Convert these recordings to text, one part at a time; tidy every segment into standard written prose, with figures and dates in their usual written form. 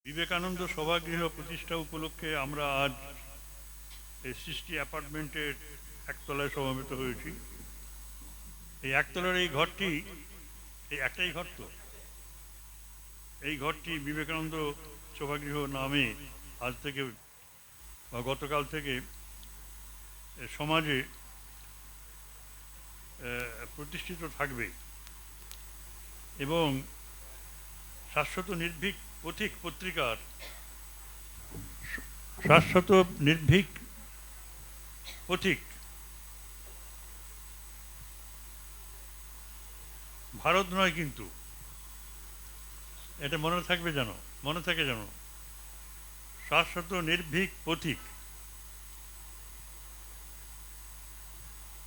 বিবেকানন্দ সভাগৃহ প্রতিষ্ঠা উপলক্ষে আমরা আজ এই সৃষ্টি অ্যাপার্টমেন্টের একতলায় সমবেত হয়েছি। এই একতলার এই ঘরটি, এই একটাই ঘর তো, এই ঘরটি বিবেকানন্দ সভাগৃহ নামে আজ থেকে বা গতকাল থেকে সমাজে প্রতিষ্ঠিত থাকবে এবং শাশ্বত নির্ভীক পথিক পত্রিকার শাশ্বত নির্ভীক পথিক ভারত নয়, কিন্তু এটা মনে থাকবে যেন, মনে থাকে যেন, শাশ্বত নির্ভীক পথিক।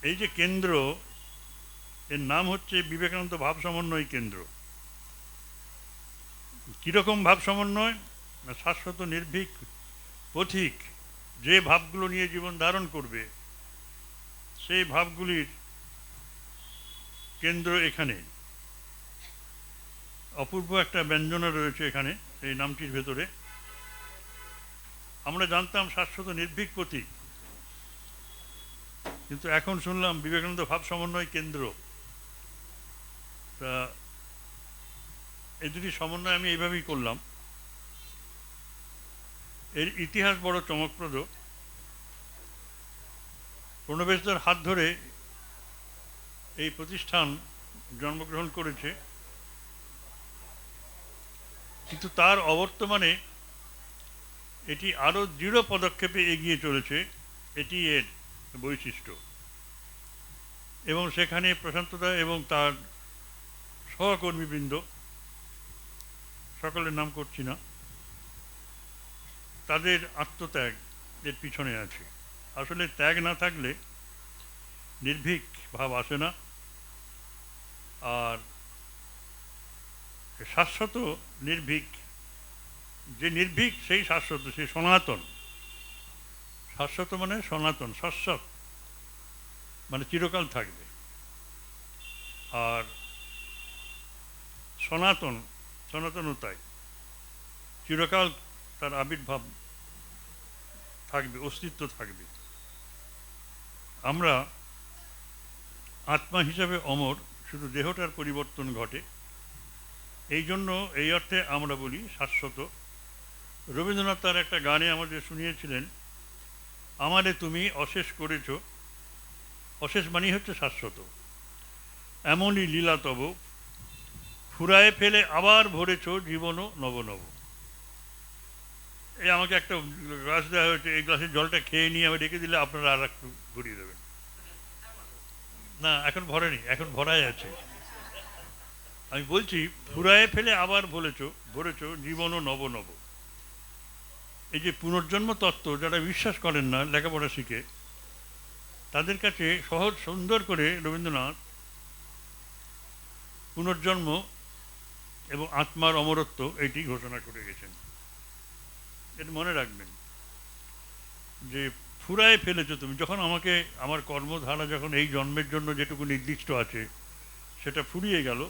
এই যে কেন্দ্র, এর নাম হচ্ছে বিবেকানন্দ ভাব সমন্বয় কেন্দ্র। কীরকম ভাব সমন্বয়? না, শাশ্বত নির্ভীক পথিক যে ভাবগুলো নিয়ে জীবন ধারণ করবে সেই ভাবগুলির কেন্দ্র এখানে। অপূর্ব একটা ব্যঞ্জনা রয়েছে এখানে এই নামটির ভেতরে। আমরা জানতাম শাশ্বত নির্ভীক পথিক, কিন্তু এখন শুনলাম বিবেকানন্দ ভাব সমন্বয় কেন্দ্র। তা এই দুটি সমন্বয় আমি এইভাবেই করলাম। এর ইতিহাস বড় চমকপ্রদ। প্রণবেশদার হাত ধরে এই প্রতিষ্ঠান জন্মগ্রহণ করেছে, কিন্তু তার অবর্তমানে এটি আরও দৃঢ় পদক্ষেপে এগিয়ে চলেছে, এটি এর বৈশিষ্ট্য। এবং সেখানে প্রশান্তদা এবং তার সহকর্মীবৃন্দ, সকলের নাম করছি না, তাদের আত্মত্যাগ এর পিছনে আছে। আসলে ত্যাগ না থাকলে নির্ভীক ভাব আসে না। আর শাশ্বত নির্ভীক, যে নির্ভীক সেই শাশ্বত, সেই সনাতন। শাশ্বত মানে সনাতন, শাশ্বত মানে চিরকাল থাকবে। আর সনাতন, সনাতনতায় চিরকাল তার আবির্ভাব থাকবে, অস্তিত্ব থাকবে। আমরা আত্মা হিসাবে অমর, শুধু দেহটার পরিবর্তন ঘটে। এই জন্য এই অর্থে আমরা বলি শাশ্বত। রবীন্দ্রনাথ তার একটা গানে আমাদের শুনিয়েছিলেন, আমারে তুমি অশেষ করেছ। অশেষ মানেই হচ্ছে শাশ্বত। এমনই লীলা তব, ফুরায়ে ফেলে আবার ভরেছ জীবনও নব নব। এই আমাকে একটা গ্লাস দেওয়া হয়েছে, এই গ্লাসের জলটা খেয়ে নিয়ে আমি রেখে দিলে আপনারা আর একটু ভরিয়ে দেবেন। না, এখন ভরেনি, এখন ভরাই আছে। আমি বলছি, ফুরায়ে ফেলে আবার ভরেছ জীবনও নব নব। এই যে পুনর্জন্ম তত্ত্ব যারা বিশ্বাস করেন না লেখাপড়া শিখে, তাদের কাছে সহজ সুন্দর করে রবীন্দ্রনাথ পুনর্জন্ম এবং আত্মার অমরত্ব এটি ঘোষণা করে গেছেন। এটা মনে রাখবেন যে ফুরায়ে ফেলেছো তুমি। যখন আমাকে আমার কর্মধারা যখন এই জন্মের জন্য যেটুকু নির্দিষ্ট আছে সেটা ফুরিয়ে গেল,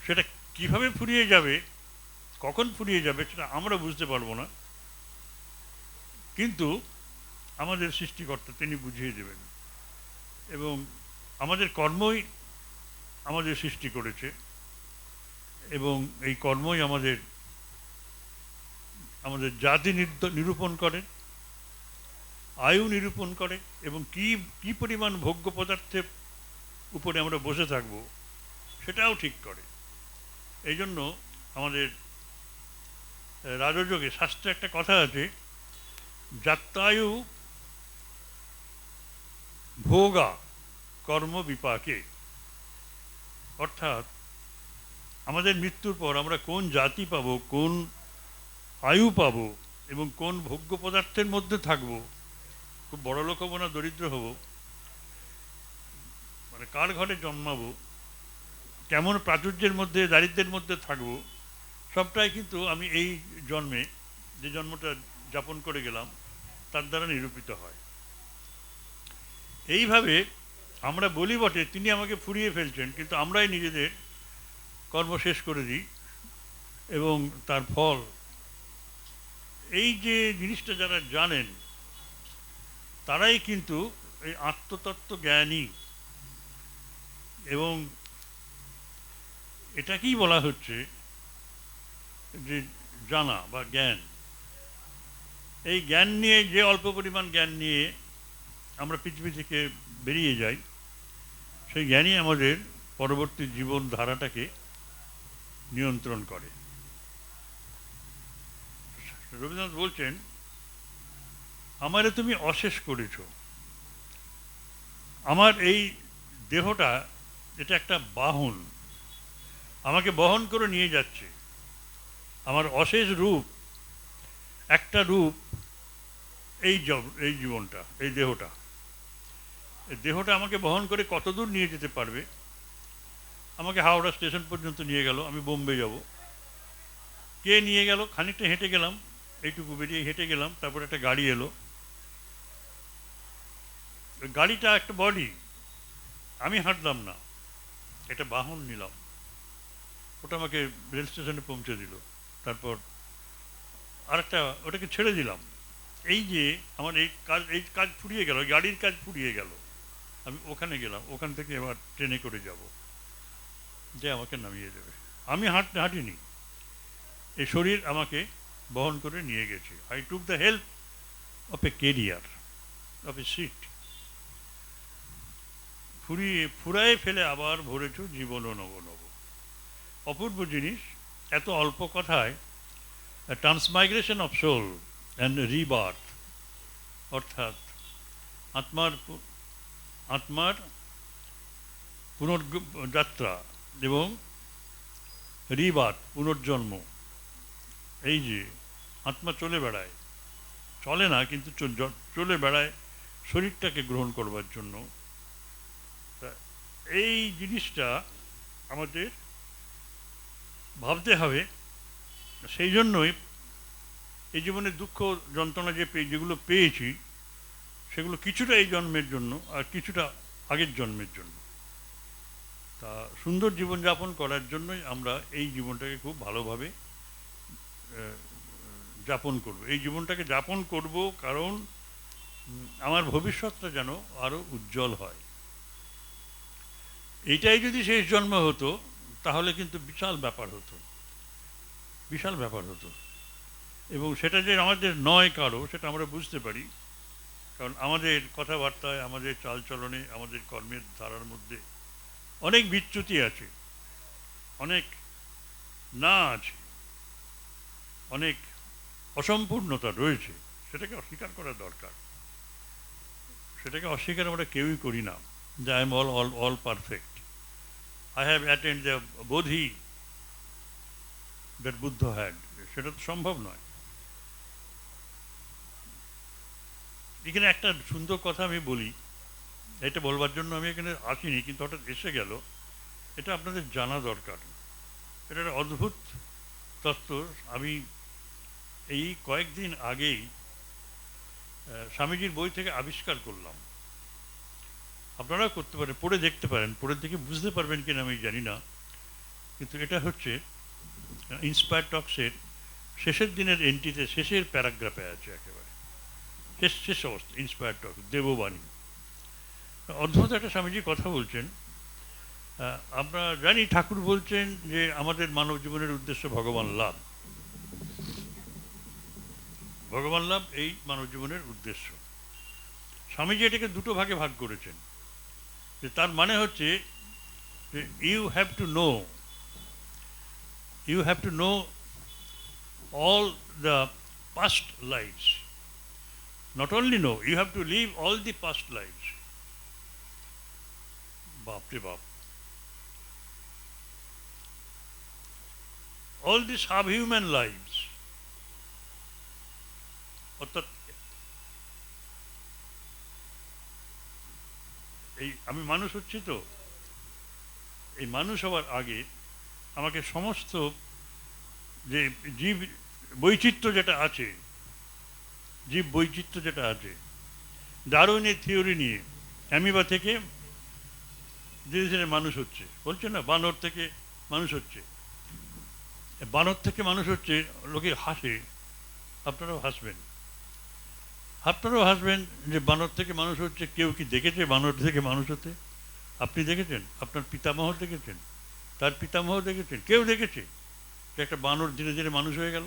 সেটা কিভাবে ফুরিয়ে যাবে, কখন ফুরিয়ে যাবে সেটা আমরা বুঝতে পারবো না, কিন্তু আমাদের সৃষ্টিকর্তা তিনি বুঝিয়ে দেবেন। এবং আমাদের কর্মই আমাদের সৃষ্টি করেছে, এবং এই কর্মই আমাদের আমাদের জাতি নিরূপণ করে, আয়ু নিরূপণ করে, এবং কি পরিমাণ ভোগ্য পদার্থের উপরে আমরা বসে থাকব সেটাও ঠিক করে। এই জন্য আমাদের রাজযোগে শাস্ত্রে একটা কথা আছে, যাত্রায়ু ভোগা কর্ম বিপাকে। অর্থাৎ আমাদের মৃত্যুর পর আমরা কোন জাতি পাব, কোন আয়ু পাব, এবং কোন ভোগ্য পদার্থের মধ্যে থাকব, খুব বড় লোক হব না দরিদ্র হব, মানে কার ঘরে জন্মাবো, কেমন প্রাচুর্যের মধ্যে দারিদ্র্যের মধ্যে থাকব, সবটাই কিন্তু আমি এই জন্মে, যে জন্মটা যাপন করে গেলাম, তার দ্বারা নিরূপিত হয়। এইভাবে আমরা বলি বটে তিনি আমাকে ফুরিয়ে ফেলছেন, কিন্তু আমরাই নিজেদের কর্ম শেষ করে দিই এবং তার ফল, এই যে জিনিসটা যারা জানেন তারাই কিন্তু এই আত্মতত্ত্ব জ্ঞানী। এবং এটাকেই বলা হচ্ছে যে জানা বা জ্ঞান। এই জ্ঞান নিয়ে, যে অল্প পরিমাণ জ্ঞান নিয়ে আমরা পৃথিবী থেকে বেরিয়ে যাই, সেই জ্ঞানই আমাদের পরবর্তী জীবন ধারাটাকে নিয়ন্ত্রণ করে। রবীন্দ্রনাথ বলছেন, আমারে তুমি অশেষ করেছ। আমার এই দেহটা, এটা একটা বাহন, আমাকে বহন করে নিয়ে যাচ্ছে। আমার অশেষ রূপ, একটা রূপ এই জীবনটা, এই দেহটা। এই দেহটা আমাকে বহন করে কত দূর নিয়ে যেতে পারবে? আমাকে হাওড়া স্টেশন পর্যন্ত নিয়ে গেল, আমি বোম্বে যাব। কে নিয়ে গেল? খানিকটা হেঁটে গেলাম, এইটুকু বেরিয়ে হেঁটে গেলাম, তারপর একটা গাড়ি এলো। গাড়িটা একটা বডি, আমি হাঁটলাম না, একটা বাহন নিলাম, ওটা আমাকে রেল স্টেশনে পৌঁছে দিল। তারপর আরেকটা, ওটাকে ছেড়ে দিলাম। এই যে আমার এই কাজ ফুরিয়ে গেল, গাড়ির কাজ ফুরিয়ে গেল, আমি ওখানে গেলাম, ওখান থেকে এবার ট্রেনে করে যাব, যে আমাকে নামিয়ে দেবে। আমি হাঁটিনি, এই শরীর আমাকে বহন করে নিয়ে গেছে। I took the help of a carrier, of a seat. ফুরায়ে ফেলে আবার ভরেছ জীবন ও নব নব। অপূর্ব জিনিস, এত অল্প কথায় ট্রান্সমাইগ্রেশন অফ সোল অ্যান্ড রিবার্থ, অর্থাৎ আত্মার পুনর্যাত্রা এবং রিবার্থ, পুনর্জন্ম। এই যে আত্মা চলে বেড়ায়, চলে না কিন্তু চলে বেড়ায় শরীরটাকে গ্রহণ করবার জন্য। এই জিনিসটা আমাদের ভাবতে হবে। সেই জন্যই এই জীবনে দুঃখ যন্ত্রণা যেগুলো পেয়েছি, সেগুলো কিছুটা এই জন্মের জন্য আর কিছুটা আগের জন্মের জন্য। তা সুন্দর জীবনযাপন করার জন্যই আমরা এই জীবনটাকে খুব ভালোভাবে যাপন করব। এই জীবনটাকে যাপন করব কারণ আমার ভবিষ্যৎটা যেন আরও উজ্জ্বল হয়। এইটাই যদি শেষ জন্ম হতো, তাহলে কিন্তু বিশাল ব্যাপার হতো, বিশাল ব্যাপার হতো। এবং সেটা যে আমাদের নয় কারো, সেটা আমরা বুঝতে পারি, কারণ আমাদের কথাবার্তায়, আমাদের চালচলনে, আমাদের কর্মের ধারার মধ্যে অনেক বিচ্যুতি আছে, অনেক না আছে, অনেক অসম্পূর্ণতা রয়েছে। সেটাকে অস্বীকার করা দরকার। সেটাকে অস্বীকার আমরা কেউই করি না, যে I am all perfect, I have attend the Bodhi that Buddha had. সেটা তো সম্ভব নয়। এখানে একটা সুন্দর কথা আমি বলি, এটা বলবার জন্য আমি এখানে আসিনি, কিন্তু হঠাৎ এসে গেল। এটা আপনাদের জানা দরকার। এটা একটা অদ্ভুত তত্ত্ব। আমি এই কয়েকদিন আগেই স্বামীজির বই থেকে আবিষ্কার করলাম। আপনারাও করতে পারেন, পড়ে দেখতে পারেন, পড়ে দেখে বুঝতে পারবেন কিনা আমি জানি না। কিন্তু এটা হচ্ছে ইন্সপায়ার টক্সের শেষের দিনের এন্ট্রিতে, শেষের প্যারাগ্রাফে আছে, একেবারে শেষ অবস্থা, ইন্সপায়ার টক্স, দেববাণী। অদ্ভুত একটা স্বামীজি কথা বলছেন। আমরা জানি ঠাকুর বলছেন যে আমাদের মানব জীবনের উদ্দেশ্য ভগবান লাভ। ভগবান লাভ এই মানব জীবনের উদ্দেশ্য। স্বামীজি এটাকে দুটো ভাগে ভাগ করেছেন। যে তার মানে হচ্ছে যে you have to know all the past lives. Not only know, you have to live all the past lives. Baap re baap. All the subhuman lives. অর্থাৎ এই আমি মানুষ হচ্ছি, তো এই মানুষ হওয়ার আগে আমাকে সমস্ত যে জীব বৈচিত্র্য যেটা আছে, জীব বৈচিত্র্য যেটা আছে, ডারউইনের থিওরি নিয়ে অ্যামিবা থেকে ধীরে ধীরে মানুষ হচ্ছে, বলছে না, বানর থেকে মানুষ হচ্ছে। বানর থেকে মানুষ হচ্ছে, লোকে হাসে, আপনারাও হাসবেন, আপনারাও হাসবেন যে বানর থেকে মানুষ হচ্ছে। কেউ কি দেখেছে বানর থেকে মানুষ হতে? আপনি দেখেছেন? আপনার পিতামহ দেখেছেন? তার পিতামহ দেখেছেন? কেউ দেখেছে যে একটা বানর ধীরে ধীরে মানুষ হয়ে গেল?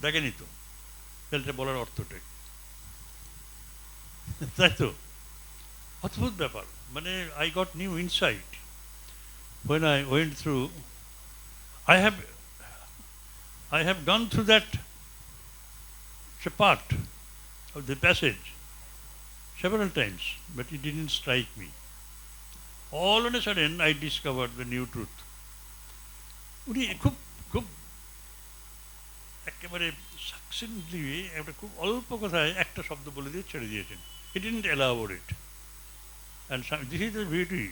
দেখেনি তো। তাহলে বলার অর্থটাই তাই তো, অদ্ভুত ব্যাপার। মানে I got new insight when I went through. I have gone through that part of the passage several times, but it didn't strike me. All on a sudden I discovered the new truth. উনি খুব খুব একেবারে সাকসেন্টলি একটা খুব অল্প কথায় একটা শব্দ বলে দিয়ে ছেড়ে দিয়েছেন। He didn't elaborate. And this is the beauty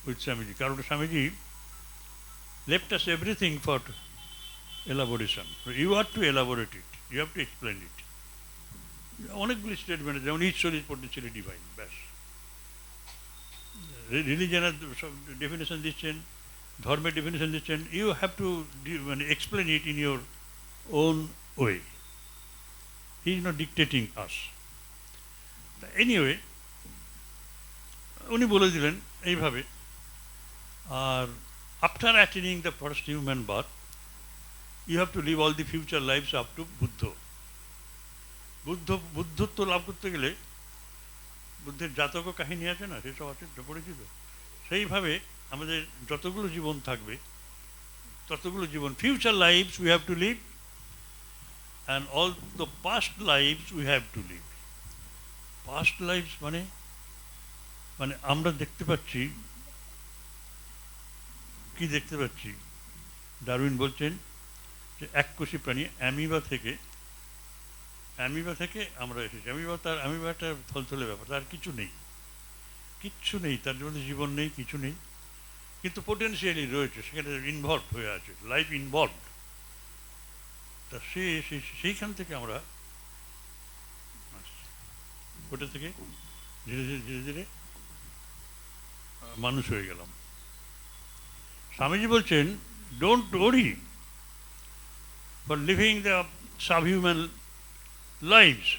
with Swamiji. কারণ Swamiji left us everything for elaboration. You have to elaborate it. You have to explain it. অনেকগুলি স্টেটমেন্ট, যেমন ঈশ্বরের পটেন্সিয়ালি ডিভাইন, ব্যাস। রিলিজনের ডেফিনেশন দিচ্ছেন, ধর্মের ডেফিনেশন দিচ্ছেন, you have to মানে explain it in your own way. He is not dictating us. Anyway উনি বলে দিলেন এইভাবে। আর after attaining the first human birth you have to live all the future lifes up to Buddha. বুদ্ধত্ব লাভ করতে গেলে বুদ্ধের জাতক কাহিনী আছে না, সেসব আছে পরিচিত। সেইভাবে আমাদের যতগুলো জীবন থাকবে ততগুলো জীবন, future lifes we have to live, and all the past lifes we have to live. Past lifes মানে মানে আমরা দেখতে পাচ্ছি, কি দেখতে পাচ্ছি? ডারউইন বলছেন যে এককোষী প্রাণী অ্যামিবা থেকে আমরা এসেছি। অ্যামিবা একটা থলথলে ব্যাপার, তার কিছু নেই, কিচ্ছু নেই, তার মধ্যে জীবন নেই, কিছু নেই, কিন্তু পোটেন্সিয়ালি রয়েছে, সেখানে ইনভলভ হয়ে আছে, লাইফ ইনভলভ। তা সেইখান থেকে আমরা ওটা থেকে ধীরে ধীরে ধীরে ধীরে মানুষ হয়ে গেলাম। স্বামীজি বলছেন, don't worry for living the subhuman lives,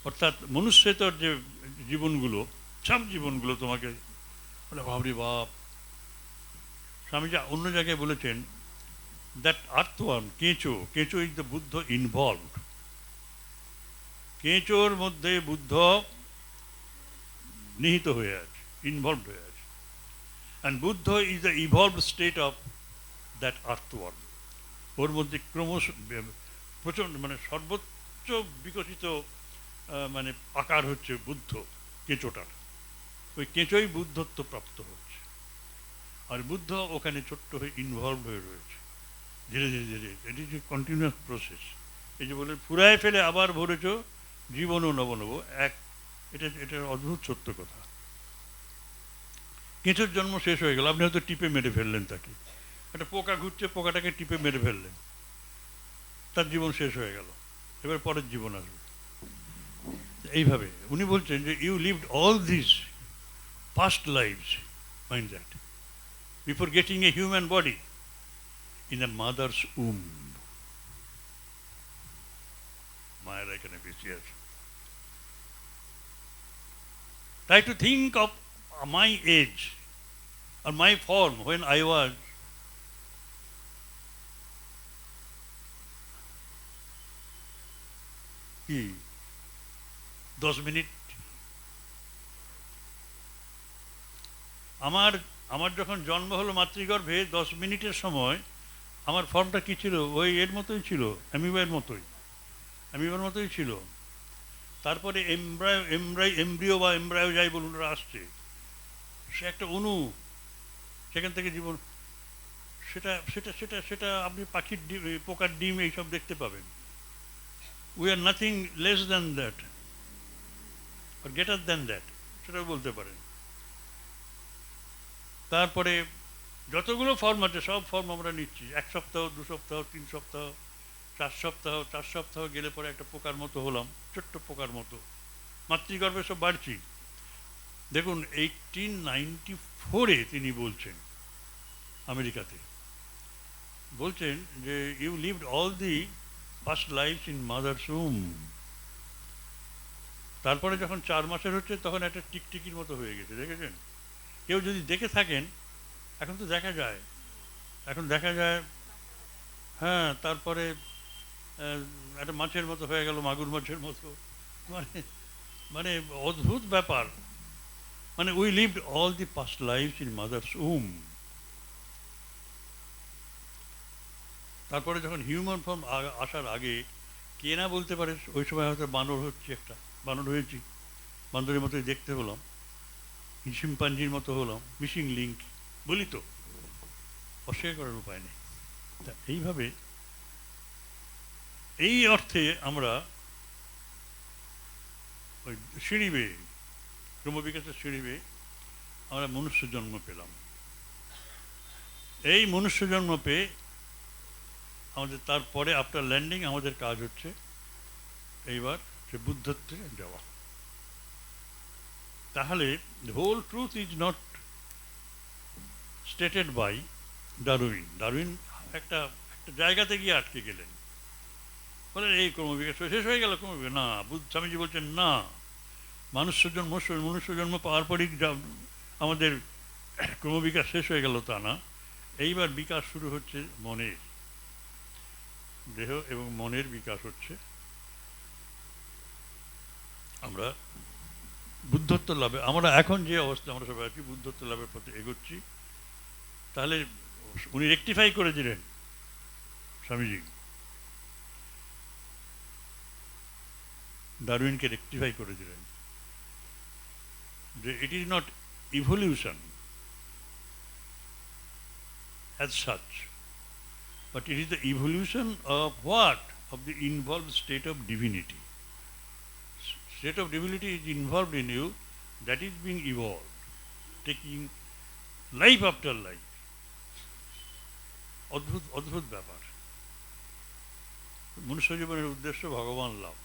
অর্থাৎ মনুষ্যেতর যে জীবনগুলো, সব জীবনগুলো তোমাকে বলে বাবরে বাপ। স্বামীজি অন্য জায়গায় বলেছেন, দ্যাট আর্থওয়ার্ম, কেঁচো ইজ দ্য বুদ্ধ ইনভলভড। কেঁচোর মধ্যে বুদ্ধ নিহিত হয়ে আছে, ইনভলভড হয়ে আছে। And Buddha is the evolved state of that earthworm. ওর মধ্যে ক্রমশ প্রচণ্ড মানে সর্বোচ্চ বিকশিত মানে আকার হচ্ছে বুদ্ধ, কেঁচোটার। ওই কেঁচোই বুদ্ধত্ব প্রাপ্ত হচ্ছে, আর বুদ্ধ ওখানে ছোট্ট হয়ে ইনভলভ হয়ে রয়েছে ধীরে ধীরে ধীরে। এটি যে কন্টিনিউয়াস প্রসেস। এই যে বলে ফুরায় ফেলে আবার ভরেছ জীবনও নব এক, এটার অদ্ভুত সত্য কথা। কেঁচোর জন্ম শেষ হয়ে গেল, আপনি হয়তো টিপে মেরে ফেললেন তাকে। একটা পোকা ঘুরছে, পোকাটাকে টিপে মেরে ফেললেন, তার জীবন শেষ হয়ে গেল, এবার পরের জীবন আসবে। এইভাবে উনি বলছেন যে you lived all this past lives, mind that, before getting a human body in a mother's womb. মায়ের এখানে বেশি আছে। Try to think of my age or my form when I was কি 10 মিনিট। আমার যখন জন্ম হলো মাতৃগর্ভে 10 মিনিটের সময় আমার ফর্মটা কী ছিল? ওই এর মতোই ছিল, অ্যামিবার মতোই ছিল। তারপরে এমব্রিও বা এমব্রায়ো যাই বলুন, ওরা আসছে, সে একটা অণু, সেখান থেকে জীবন। সেটা সেটা সেটা সেটা আপনি পাখির ডিম, পোকার ডিম এইসব দেখতে পাবেন। We are nothing less than that or greater than that, সেটাও বলতে পারেন। তারপরে যতগুলো ফর্ম আছে সব ফর্ম আমরা নিচ্ছি। 1 সপ্তাহ, 2 সপ্তাহ, 3 সপ্তাহ, 4 সপ্তাহ গেলে পরে একটা পোকার মতো হলাম, ছোট্ট পোকার মতো, মাতৃগর্ভে সব বাড়ছি। দেখুন 1894-এ তিনি বলছেন, আমেরিকাতে, বলছেন যে you lived all the first life in mother's womb. তারপরে যখন 4 মাসের হচ্ছে তখন একটা টিকটিকির মতো হয়ে গেছে, দেখেছেন? কেউ যদি দেখে থাকেন, এখন তো দেখা যায়, এখন দেখা যায়, হ্যাঁ, তারপরে একটা মাছের মতো হয়ে গেল, মাগুর মাছের মতো, মানে মানে অদ্ভুত ব্যাপার। মানে we lived all the past life in mother's womb. তারপরে যখন হিউম্যান ফর্ম আসার আগে কে না বলতে পারে ওই সময় হয়তো বানর হচ্ছে, একটা বানর হয়েছি, বান্দরের মতোই দেখতে হলাম, শিম্পাঞ্জির মতো হলাম, মিসিং লিঙ্ক বলি তো, অস্বীকার করার উপায় নেই। তা এইভাবে, এই অর্থে আমরা ওই সিঁড়ি বেয়ে, ক্রমবিকাশের সিঁড়ি বেয়ে আমরা মনুষ্য জন্ম পেলাম। এই মনুষ্য জন্ম পেয়ে আমাদের তারপরে আফটার ল্যান্ডিং আমাদের কাজ হচ্ছে এইবার সে বুদ্ধত্বে যাওয়া। তাহলে whole truth is not stated by Darwin. Darwin একটা একটা জায়গাতে গিয়ে আটকে গেলেন, বলেন এই ক্রমবিকাশ শেষ হয়ে গেল, ক্রমবিকাশ না। স্বামীজি বলছেন না, মনুষ্য জন্ম পাওয়ার পরই আমাদের ক্রমবিকাশ শেষ হয়ে গেল তা না। এইবার বিকাশ শুরু হচ্ছে মনের, দেহ এবং মনের বিকাশ হচ্ছে। আমরা বুদ্ধত্ব লাভে, আমরা এখন যে অবস্থা আমরা সবাই আছি, বুদ্ধত্ব লাভের পথে এগোচ্ছি। তাহলে উনি রেকটিফাই করে দিলেন স্বামীজি, ডারউইনকে রেকটিফাই করে দিলেন যে it is not evolution as such, but it is the evolution of what? Of the involved state of divinity. State of divinity is involved in you, that is being evolved, taking life after life. অদ্ভুত অদ্ভুত ব্যাপার। মনুষ্য জীবনের উদ্দেশ্য ভগবান লাভ,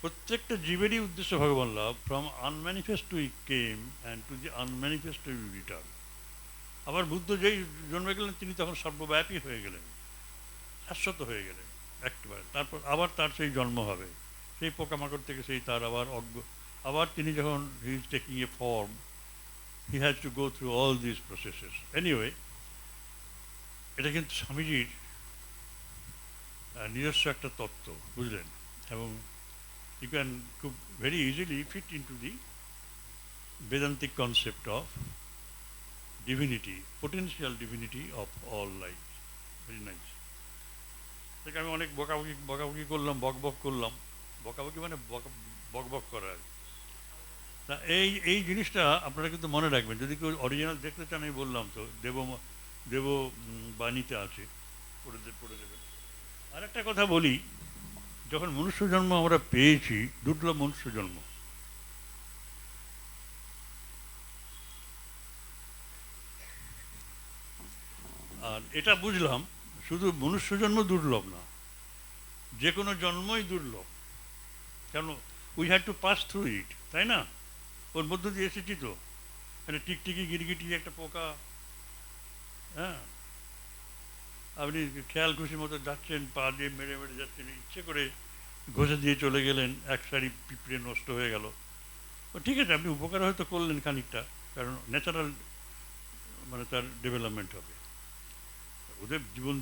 প্রত্যেকটা জীবেরই উদ্দেশ্য ভগবান লাভ। From unmanifest we came and to the unmanifest we return. আবার বুদ্ধ যেই জন্মে গেলেন তিনি তখন সর্বব্যাপী হয়ে গেলেন, শাশ্বত হয়ে গেলেন একেবারে। তারপর আবার তার সেই জন্ম হবে, সেই পোকামাকড় থেকে সেই তার আবার আবার তিনি যখন he is taking a form, he has to go through all this processes. Anyway, এটা কিন্তু স্বামীজির নিজস্ব একটা তত্ত্ব, বুঝলেন? এবং ইউ ক্যান খুব very easily fit into the বেদান্তিক concept of divinity, potential divinity of all life. Very nice. দেখে আমি অনেক বকাবকি করলাম, বক করলাম। বকাবকি মানে বক করা আর কি। তা এই জিনিসটা আপনারা কিন্তু মনে রাখবেন। যদি কেউ অরিজিনাল দেখতে চান, আমি বললাম তো দেব বাণীতে আছে, পড়ে দেবেন। আর একটা কথা বলি, যখন মনুষ্য জন্ম আমরা পেয়েছি, দুর্লভ মনুষ্য জন্ম, আর এটা বুঝলাম শুধু মনুষ্য জন্ম দুর্লভ না, যে কোনো জন্মই দুর্লভ। কেন? We had to pass through it, তাই না? ওর মধ্য দিয়ে এসেছি তো। একটা টিকটিকি গিরগিটি একটা পোকা, হ্যাঁ, আপনি খেয়াল খুশি মতো যাচ্ছেন, পা দিয়ে মেরে মেরে যাচ্ছেন, ইচ্ছে করে ঘষে দিয়ে চলে গেলেন, এক সারি পিঁপড়ে নষ্ট হয়ে গেল। ঠিক আছে, আপনি উপকার হয়তো করলেন খানিকটা, কারণ ন্যাচারাল মানে তার ডেভেলপমেন্ট হবে। ওদের জীবন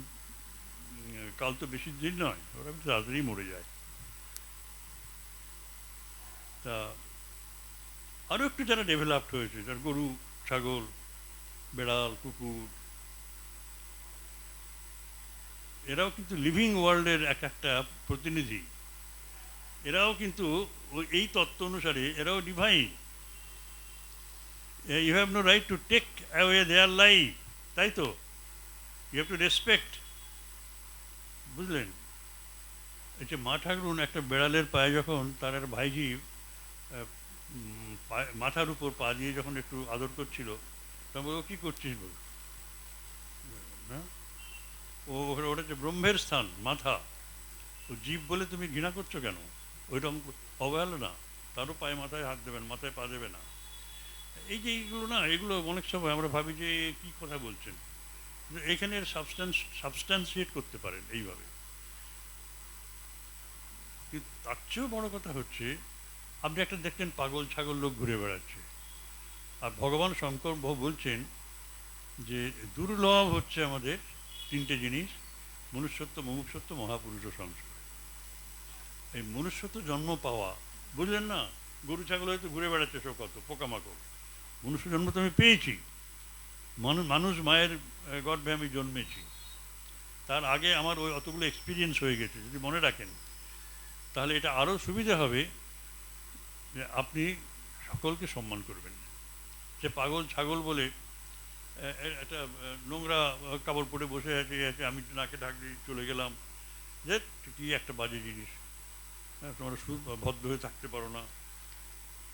কাল তো বেশি দিন নয়, ওরা তাড়াতাড়ি মরে যায়। তা আরও একটু যারা ডেভেলপড হয়েছে, যার গরু, ছাগল, বেড়াল, কুকুর, এরাও কিন্তু লিভিং ওয়ার্ল্ডের একটা প্রতিনিধি। এরাও কিন্তু এই তত্ত্ব অনুসারে এরাও divine. You have no right to take away their life, তাই তো? ইউ হ্যাভ টু রেসপেক্ট, বুঝলেন? এই যে মা ঠাকুরুন একটা বেড়ালের পায়ে যখন তার একটা ভাইজি মাথার উপর পা দিয়ে যখন একটু আদর করছিল, তখন ও কী করছিস বল? হ্যাঁ, ওটা হচ্ছে ব্রহ্মের স্থান, মাথা। ও জীব বলে তুমি ঘৃণা করছো কেন? ওইরকম অবহেলা না, তারও পায়ে মাথায় হাত দেবেন, মাথায় পা দেবে না। এই যে এইগুলো না, এগুলো অনেক সময় আমরা ভাবি যে কী কথা বলছেন, কিন্তু এখানের সাবস্ট্যান্সিয়েট করতে পারেন এইভাবে। কিন্তু তার চেয়েও বড় কথা হচ্ছে, আপনি একটা দেখতেন পাগল ছাগল লোক ঘুরে বেড়াচ্ছে, আর ভগবান শঙ্কর বলছেন যে দুর্লভ হচ্ছে আমাদের তিনটে জিনিস: মনুষ্যত্ব, মুমুক্ষুত্ব, মহাপুরুষ ও সংসার। এই মনুষ্যত্ব জন্ম পাওয়া, বুঝলেন না? গরু ছাগল হয়তো ঘুরে বেড়াচ্ছে সব, কত পোকামাকড়। মনুষ্য জন্ম তো আমি পেয়েছি, মানুষ মায়ের গর্ভে আমি জন্মেছি, তার আগে আমার ওই অতগুলো এক্সপিরিয়েন্স হয়ে গেছে। যদি মনে রাখেন তাহলে এটা আরও সুবিধা হবে যে আপনি সকলকে সম্মান করবেন। যে পাগল ছাগল বলে একটা নোংরা কাপড় পরে বসে আছে, আমি নাকে ঢাক দিয়ে চলে গেলাম, যে কি একটা বাজে জিনিস। হ্যাঁ, তোমরা ভদ্র হয়ে থাকতে পারো না।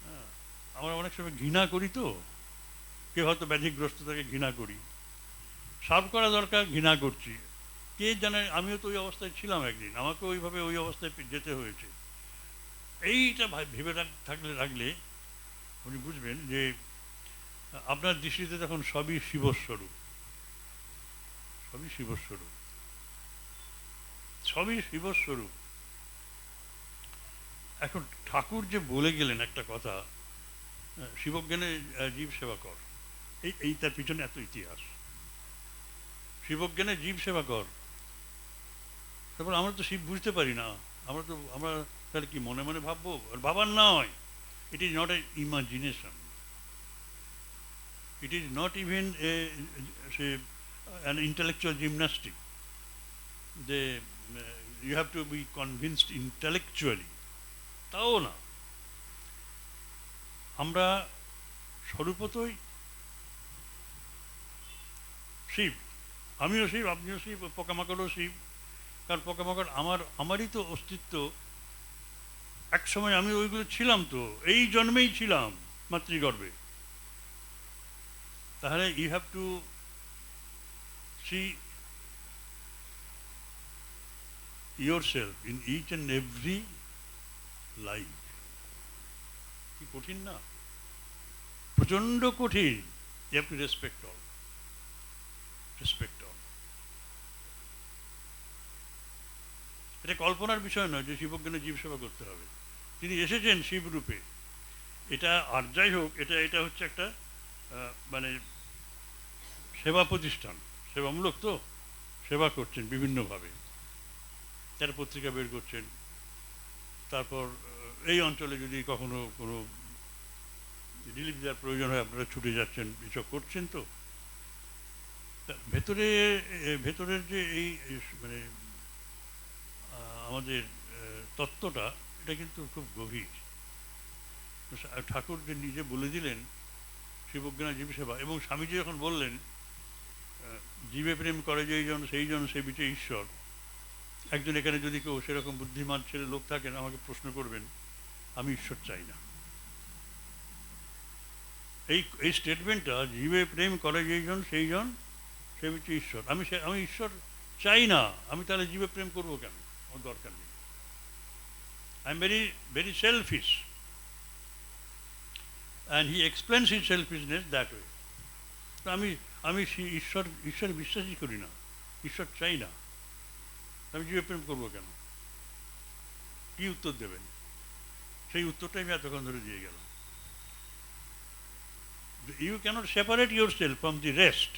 হ্যাঁ, আমরা অনেক সময় ঘৃণা করি, তো কেউ হয়তো ব্যাধিগ্রস্ত তাকে ঘৃণা করি, সার্ভ করা দরকার, ঘৃণা করছি। কে জানে, আমিও তো ওই অবস্থায় ছিলাম একদিন, আমাকে ওইভাবে ওই অবস্থায় যেতে হয়েছে। এইটা ভেবে রাখলে উনি বুঝবেন যে আপনার দৃষ্টিতে তখন সবই শিবস্বরূপ, সবই শিবস্বরূপ, সবই শিবস্বরূপ। এখন ঠাকুর যে বলে গেলেন একটা কথা, শিবজ্ঞানে জীব সেবা কর, এই তার পিছনে এত ইতিহাস। শিবজ্ঞানে জীব সেবা কর, তারপর আমরা তো শিব বুঝতে পারি না, আমরা তাহলে কি মনে মনে ভাববো? আর ভাবার নয়, it is not a imagination, it is not even an intellectual gymnastic, যে you have to be convinced intellectually, তাও না। আমরা স্বরূপতই শিব, আমিও শিব, আপনিও শিব, পোকামাকড়ও শিব। কারণ পোকামাকড় আমারই তো অস্তিত্ব। এক সময় আমি ওইগুলো ছিলাম, তো এই জন্মেই ছিলাম মাতৃগর্ভে। তাহলে you have to see yourself in each and every life. কি কঠিন না? প্রচণ্ড কঠিন। You have to respect all. Respect all. এটা কল্পনার বিষয় নয় যে শিবজ্ঞানে জীব সেবা করতে হবে। তিনি এসেছেন শিব রূপে। এটা আর যাই হোক, এটা হচ্ছে একটা মানে সেবা প্রতিষ্ঠান, সেবামূলক, তো সেবা করছেন বিভিন্নভাবে। তারা পত্রিকা বের করছেন, তারপর এই অঞ্চলে যদি কখনো কোনো রিলিফ দেওয়ার প্রয়োজন হয় আপনারা ছুটে যাচ্ছেন, এসব করছেন। তো ভেতরের যে এই মানে আমাদের তত্ত্বটা, এটা কিন্তু খুব গভীর। ঠাকুর যে নিজে বলে দিলেন শিবজ্ঞানে জীব সেবা, এবং স্বামীজি যখন বললেন জীবে প্রেম করে যেইজন সেইজন সেবিছে ঈশ্বর। একজন এখানে যদি কেউ সেরকম বুদ্ধিমান ছেলে লোক থাকেন, আমাকে প্রশ্ন করবেন, আমি ঈশ্বর চাই না। এই স্টেটমেন্টটা, জীবে প্রেম করে যেইজন সেইজন সেবিছে ঈশ্বর, আমি ঈশ্বর চাই না, আমি তাহলে জীবে প্রেম করবো কেন? আমার দরকার নেই। I am very very shellfish, and he explains his selfishness that way. তো আমি ঈশ্বর বিশ্বাসই করি না, ঈশ্বর চাই না, আমি জীবে প্রেম করবো কেন? কি উত্তর দেবেন? সেই উত্তরটাই আমি এতক্ষণ ধরে দিয়ে গেলাম। You cannot separate yourself from the rest,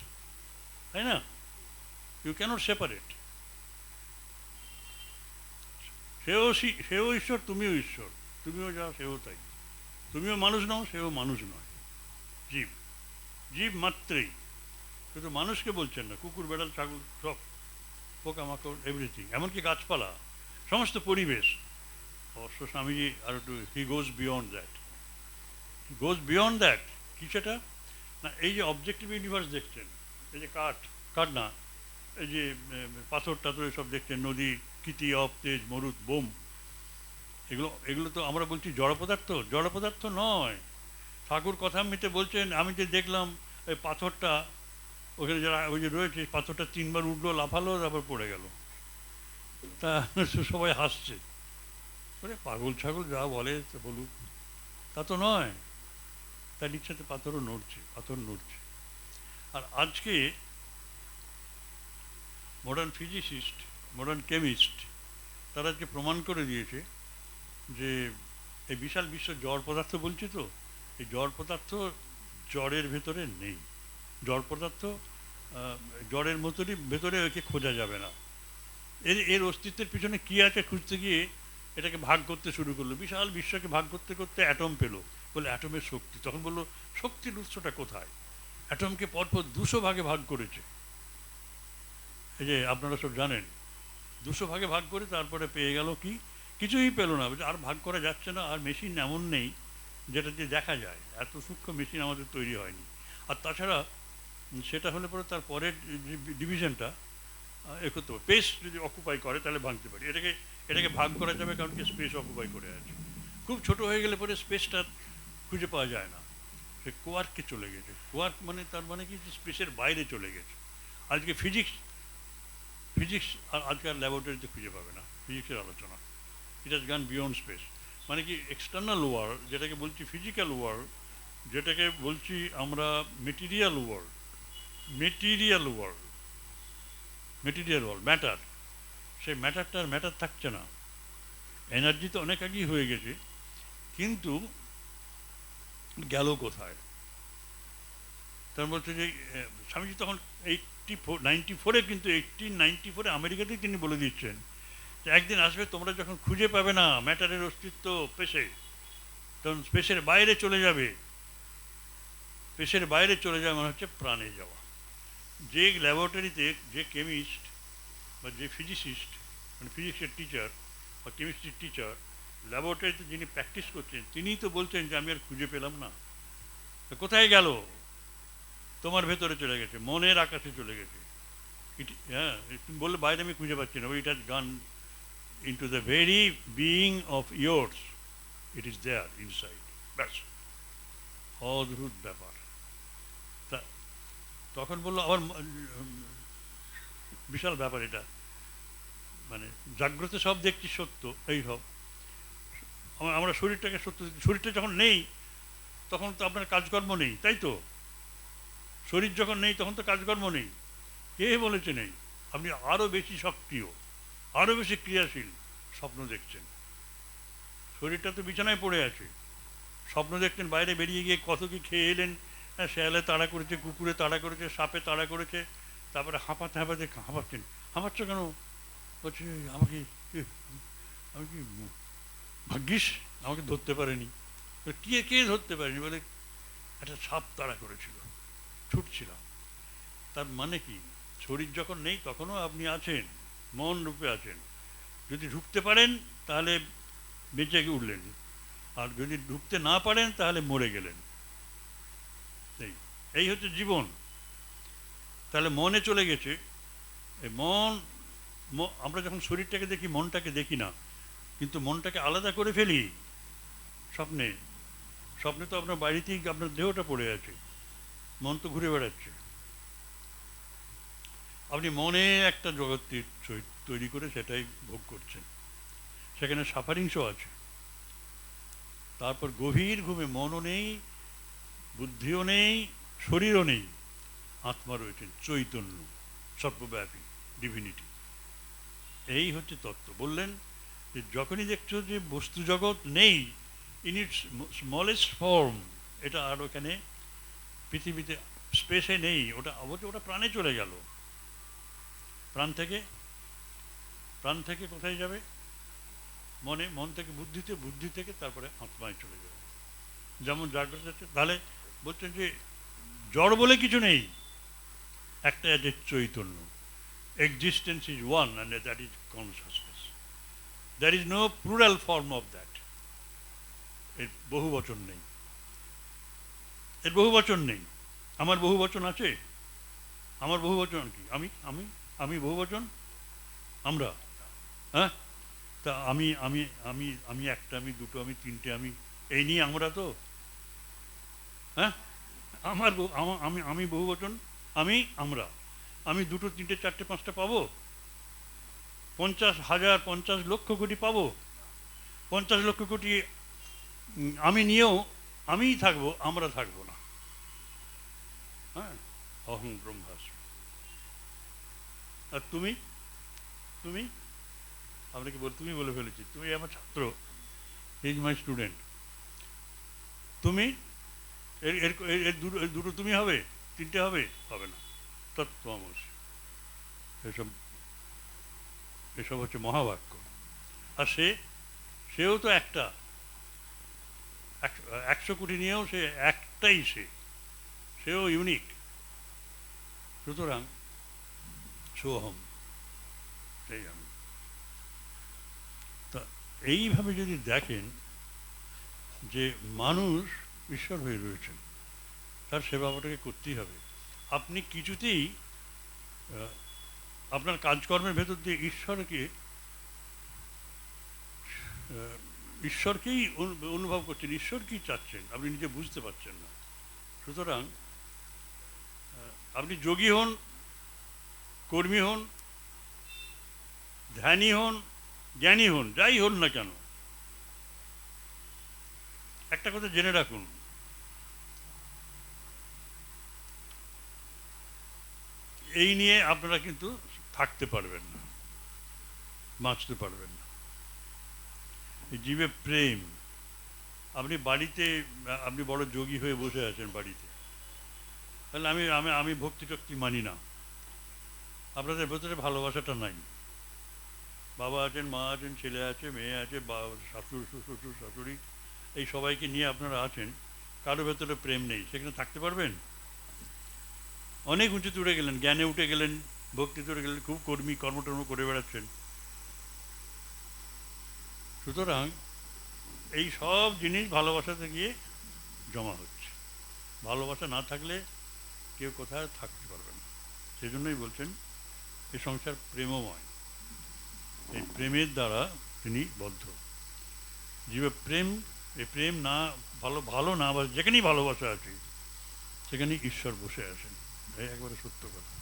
তাই না? You cannot separate. সেও ঈশ্বর, তুমিও ঈশ্বর, তুমিও যাও, সেও তাই। তুমিও মানুষ নও, সেও মানুষ নয়, জীব মাত্রেই। শুধু মানুষকে বলছেন না, কুকুর, বেড়াল, ছাগল, সব, পোকামাকড়, এভরিথিং, এমনকি গাছপালা, সমস্ত পরিবেশ। অবশ্য স্বামীজি আর একটু হি গোজ বিয়ন্ড দ্যাট। কি সেটা না, এই যে অবজেক্টিভ ইউনিভার্স দেখছেন, এই যে কাঠ না, এই যে পাথর টাথর সব দেখছেন, নদী, কীতি, অব, তেজ, মরুদ, বোম, এগুলো তো আমরা বলছি জড় পদার্থ নয়। ঠাকুর কথামৃতে বলছেন, আমি যে দেখলাম এই পাথরটা ওখানে যারা ওই যে রয়েছে, পাথরটা 3 বার উঠলো, লাফালো, তারপর পড়ে গেল। তা সবাই হাসছে, পাগল ছাগল যা বলে বলুক, তা তো নয়। তার ইচ্ছাতে পাথর নড়ছে। আর আজকে মডার্ন ফিজিসিস্ট, মডার্ন কেমিস্ট, তারা আজকে প্রমাণ করে দিয়েছে যে এই বিশাল বিশ্ব জড় পদার্থ বলছি তো, এই জড় পদার্থ জড়ের ভেতরে নেই। জড় পদার্থ জড়ের মতনই, ভেতরে একে খোঁজা যাবে না। এর অস্তিত্বের পিছনে কী আছে খুঁজতে গিয়ে এটাকে ভাগ করতে শুরু করলো, বিশাল বিশ্বকে ভাগ করতে করতে অ্যাটম পেলো, বলে অ্যাটমের শক্তি। তখন বললো শক্তির উৎসটা কোথায়? অ্যাটমকে পরপর 200 ভাগে ভাগ করেছে। এই যে আপনারা সব জানেন, 200 ভাগে ভাগ করে তারপরে পেয়ে গেল কি? কিছুই পেলো না, আর ভাগ করা যাচ্ছে না। আর মেশিন এমন নেই যেটা দিয়ে দেখা যায়, এত সূক্ষ্ম মেশিন আমাদের তৈরি হয়নি। আর তাছাড়া সেটা হলে পরে তার পরের ডিভিশনটা এ করতে পারে, স্পেস যদি অকুপাই করে তাহলে ভাঙতে পারি। এটাকে ভাগ করা যাবে, কারণ কি স্পেস অকুপাই করে আছে। খুব ছোট হয়ে গেলে পরে স্পেসটা খুঁজে পাওয়া যায় না, সে কোয়ার্কে চলে গেছে। কোয়ার্ক মানে তার মানে কি, স্পেসের বাইরে চলে গেছে। আজকে ফিজিক্স আর আজকাল ল্যাবরেটরিতে খুঁজে পাবে না ফিজিক্সের আলোচনা। ইট হ্যাজ গান বিয়ন্ড স্পেস। মানে কি এক্সটার্নাল ওয়ার্ল্ড, যেটাকে বলছি ফিজিক্যাল ওয়ার্ল্ড, যেটাকে বলছি আমরা মেটেরিয়াল ওয়ার্ল্ড, ম্যাটার, সেই ম্যাটারটা আর ম্যাটার থাকছে না। এনার্জি তো অনেক আগেই হয়ে গেছে, কিন্তু গেল কোথায়? তার বলছে যে স্বামীজি তখন 94-এ, কিন্তু 1894-এ আমেরিকাতেই তিনি বলে দিচ্ছেন যে একদিন আসবে তোমরা যখন খুঁজে পাবে না ম্যাটারের অস্তিত্ব স্পেসে, তখন স্পেসের বাইরে চলে যাবে। স্পেসের বাইরে চলে যাওয়া মানে হচ্ছে প্রাণে যাওয়া। যে ল্যাবরেটরিতে যে কেমিস্ট বা যে ফিজিসিস্ট, মানে ফিজিক্সের টিচার বা কেমিস্ট্রির টিচার, ল্যাবরেটরিতে যিনি প্র্যাকটিস করছেন, তিনিই তো বলছেন যে আমি আর খুঁজে পেলাম না। কোথায় গেল? তোমার ভেতরে চলে গেছে, মনের আকাশে চলে গেছে। হ্যাঁ, তুমি বললে বাইরে আমি খুঁজে পাচ্ছি না, it has gone into the very being of yours, it is there inside. ব্যাস, অদ্ভুত ব্যাপার। তা তখন বললো আবার বিশাল ব্যাপার এটা, মানে জাগ্রত সব দেখছি সত্য, এই সব আমরা শরীরটাকে সত্য, শরীরটা যখন নেই তখন তো আপনার কাজকর্ম নেই, তাই তো? শরীর যখন নেই তখন তো কাজকর্ম নেই। কে বলেছে নেই? আপনি আরও বেশি সক্রিয়, আরও বেশি ক্রিয়াশীল স্বপ্ন দেখছেন। শরীরটা তো বিছানায় পড়ে আছে, স্বপ্ন দেখছেন বাইরে বেরিয়ে গিয়ে কত কি খেয়ে এলেন, শেয়ালে তাড়া করেছে, কুকুরে তাড়া করেছে, সাপে তাড়া করেছে, তারপরে হাঁপাচ্ছ কেন? বলছে আমি কি ভাগ্যিস আমাকে ধরতে পারেনি। কে ধরতে পারেনি? বলে একটা সাপ তাড়া করেছিল, ছুটছিলাম। তার মানে কি, শরীর যখন নেই তখনও আপনি আছেন, মন রূপে আছেন। যদি ঢুকতে পারেন তাহলে বেঁচে উঠলেন, আর যদি ঢুকতে না পারেন তাহলে মরে গেলেন। এই হচ্ছে জীবন। তাহলে মনে চলে গেছে। এই মন, আমরা যখন শরীরটাকে দেখি মনটাকে দেখি না, কিন্তু মনটাকে আলাদা করে ফেলি স্বপ্নে। স্বপ্নে তো আপনার বাড়িতেই আপনার দেহটা পড়ে আছে, মন তো ঘুরে বেড়াচ্ছে। আপনি মনে একটা জগৎ তৈরি করে সেটাই ভোগ করছেন, সেখানে সাফারিংসও আছে। তারপর গভীর ঘুমে মনও নেই, বুদ্ধিও নেই, শরীরও নেই, আত্মা রয়েছেন, চৈতন্য, সর্বব্যাপী ডিভিনিটি। এই হচ্ছে তত্ত্ব। বললেন যে যখনই দেখছো যে বস্তু জগৎ নেই ইন ইটস স্মলেস্ট ফর্ম, এটা আর ওখানে পৃথিবীতে স্পেসে নেই, ওটা অবশ্য ওটা প্রাণে চলে গেল। প্রাণ থেকে কোথায় যাবে? মনে, মন থেকে বুদ্ধিতে, বুদ্ধি থেকে তারপরে আত্মায় চলে যাবে। যেমন জাগ্রত আছে। তাহলে বলছেন যে জড় বলে কিছু নেই, একটা আছে চৈতন্য। Existence is one and that is consciousness. There is no plural form of that. এর বহু বচন নেই, এর বহু বচন নেই। আমার বহু বচন আছে? আমার বহু বচন কি? আমি আমি আমি বহু বচন, আমরা। হ্যাঁ, তা আমি আমি আমি আমি একটা, আমি দুটো, আমি তিনটে, আমি এই নিয়ে আমরা তো, হ্যাঁ, আমি আমি বহু বচন, আমরা, আমি দুটো, তিনটে, চারটে, পাঁচটা পাবো? 50,000, 50 লক্ষ কোটি পাবো? 50 লক্ষ কোটি আমি নিয়েও আমিই থাকবো, আমরা থাকবো না। হ্যাঁ, অহং ব্রহ্মাস্মি। আর তুমি তুমি আপনাকে তুমি বলে ফেলেছি, তুমি আমার ছাত্র, ইজ মাই স্টুডেন্ট। তুমি এর এর এর এর দুটো দুটো তুমি হবে, তিনটে হবে, হবে না। তত্ত্বমসি। এসব এসব হচ্ছে মহাবাক্য। আর সেও তো একটা, 100 কোটি নিয়েও সে একটাই, সেও ইউনিক। সুতরাং সোহম, এই আমি। তা এইভাবে যদি দেখেন যে মানুষ ঈশ্বর হয়ে রয়েছেন, তার সেবাটাকে করতেই হবে। আপনি কিছুতেই আপনার কাজকর্মের ভেতর দিয়ে ঈশ্বরকেই অনুভব করছেন, ঈশ্বর কি চাচ্ছেন আপনি নিজে বুঝতে পারছেন না। সুতরাং আপনি যোগী হন, কর্মী হন, ধ্যানী হন, জ্ঞানী হন, যাই হন না কেন, একটা কথা জেনে রাখুন, এই নিয়ে আপনারা কিন্তু থাকতে পারবেন না, বাঁচতে পারবেন না। জীবে প্রেম। আপনি বাড়িতে, আপনি বড় যোগী হয়ে বসে আছেন বাড়িতে, তাহলে আমি আমি আমি ভক্তি টক্তি মানি না, আপনাদের ভেতরে ভালোবাসাটা নাই। বাবা আছেন, মা আছেন, ছেলে আছে, মেয়ে আছে, শ্বশুর শ্বশুর শাশুড়ি, এই সবাইকে নিয়ে আপনারা আছেন, কারো ভেতরে প্রেম নেই, সেখানে থাকতে পারবেন? অনেক উঁচুতে উঠে গেলেন, জ্ঞানে উঠে গেলেন, ভক্তিতে উঠে গেলেন, খুব কর্মী কর্মটর্ম করে বেড়াচ্ছেন। সুতরাং এই সব জিনিস ভালোবাসাতে গিয়ে জমা হচ্ছে। ভালোবাসা না থাকলে কেউ কোথায় থাকতে পারবে না। সেজন্যই বলছেন এ সংসার প্রেমময়, এই প্রেমের দ্বারা তিনি বদ্ধ। জীবে প্রেম, এই প্রেম না, ভালো না, যেখানেই ভালোবাসা আছে সেখানেই ঈশ্বর বসে আছেন, এই একবারে সত্য কথা।